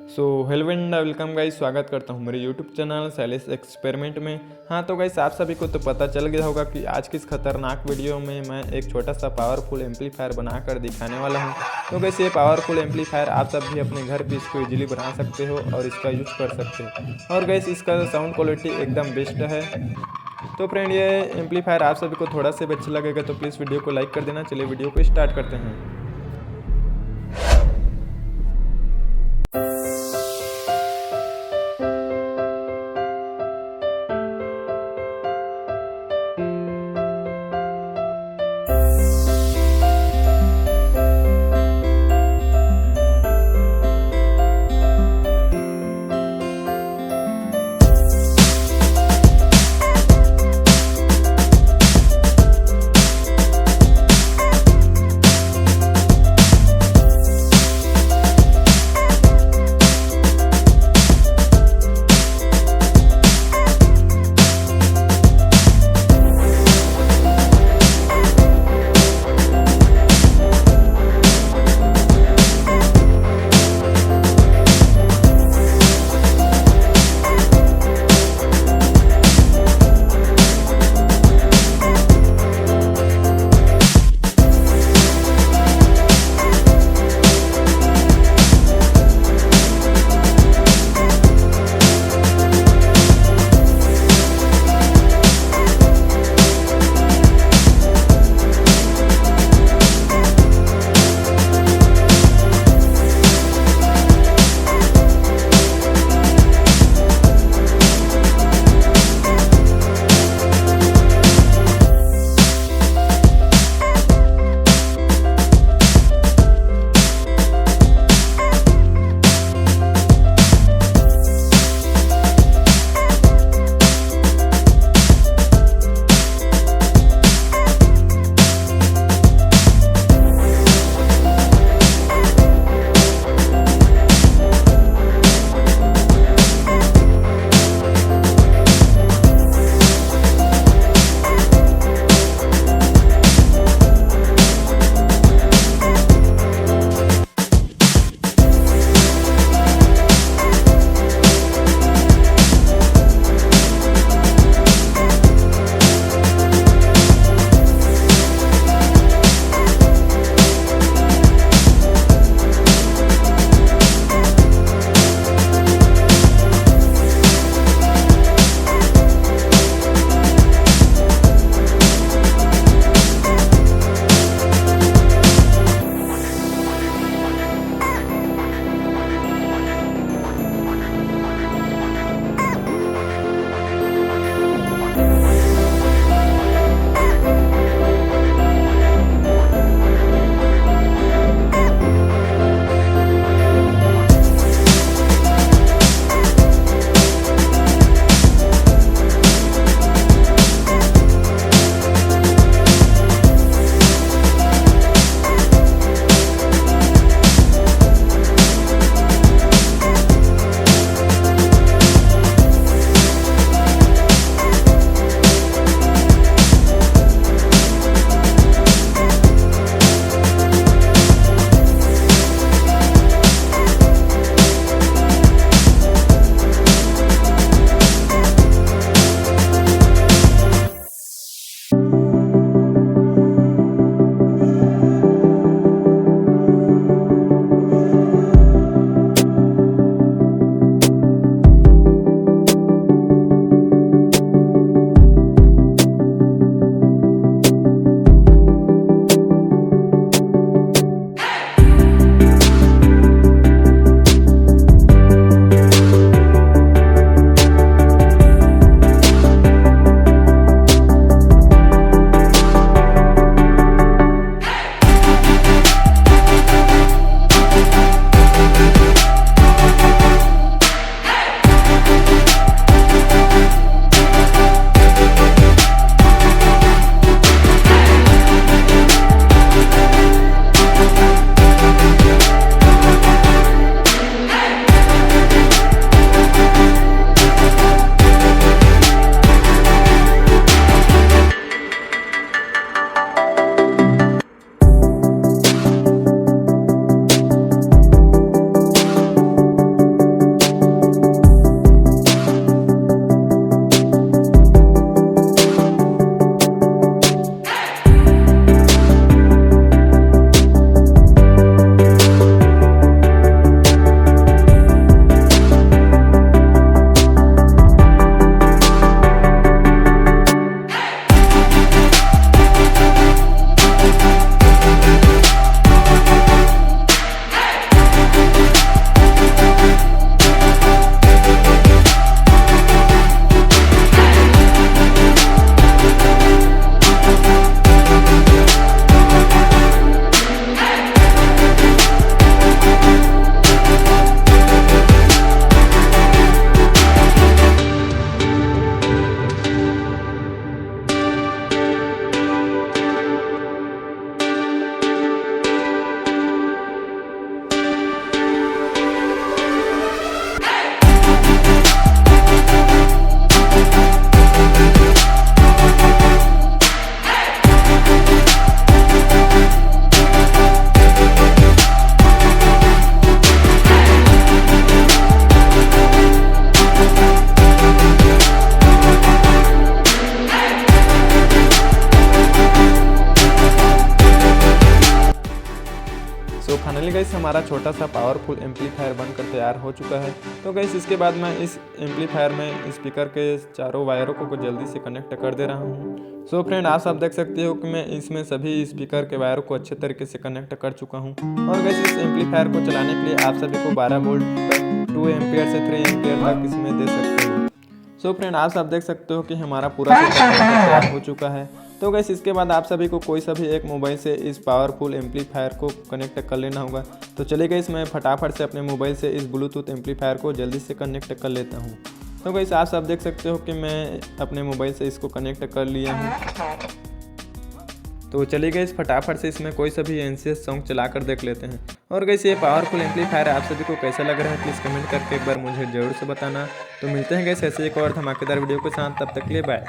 So hello and welcome guys, स्वागत करता हूँ मेरे यूट्यूब चैनल शैलेश एक्सपेरिमेंट में। हाँ तो गाइस, आप सभी को तो पता चल गया होगा कि आज की इस खतरनाक वीडियो में मैं एक छोटा सा पावरफुल एम्पलीफायर बनाकर दिखाने वाला हूँ। तो गाइस, ये पावरफुल एम्पलीफायर आप सब भी अपने घर पे इसको इजीली बना सकते हो और इसका यूज़ कर सकते हो। और गाइस, इसका साउंड क्वालिटी एकदम बेस्ट है। तो फ्रेंड, ये एम्पलीफायर आप सभी को थोड़ा सा भी अच्छा लगेगा तो प्लीज़ वीडियो को लाइक कर देना। चलिए वीडियो को स्टार्ट करते हैं। हमारा छोटा सा पावरफुल एम्पलीफायर बनकर तैयार हो चुका है। तो गैस इसके बाद मैं इस एम्पलीफायर में स्पीकर के चारों वायरों को जल्दी से कनेक्ट कर दे रहा हूँ। सो फ्रेंड, आप सब देख सकते हो कि मैं इसमें सभी स्पीकर के वायरों को अच्छे तरीके से कनेक्ट कर चुका हूँ। और गैस इस एम्पलीफायर को चलाने के लिए आप सभी को 12 वोल्ट तक 2 एम्पियर से 3 एम्पियर तक इसमें दे सकते हो। सो फ्रेंड, आप सब देख सकते हो कि हमारा पूरा सेटअप तैयार हो चुका है। तो गैस इसके बाद आप सभी को कोई सा भी एक मोबाइल से इस पावरफुल एम्पलीफायर को कनेक्ट कर लेना होगा। तो चलिए गैस मैं फटाफट से अपने मोबाइल से इस ब्लूटूथ एम्पलीफायर को जल्दी से कनेक्ट कर लेता हूँ। तो गैस आप सब देख सकते हो कि मैं अपने मोबाइल से इसको कनेक्ट कर लिया हूँ। तो चलिए गैस फटाफट से इसमें कोई सा भी एनसीएस सॉन्ग चला कर देख लेते हैं। और गैस ये पावरफुल एम्पलीफायर आप सभी को कैसा लग रहा है प्लीज़ कमेंट करके एक बार मुझे ज़रूर से बताना। तो मिलते हैं गैस ऐसे एक और धमाकेदार वीडियो के साथ, तब तक के लिए बाय।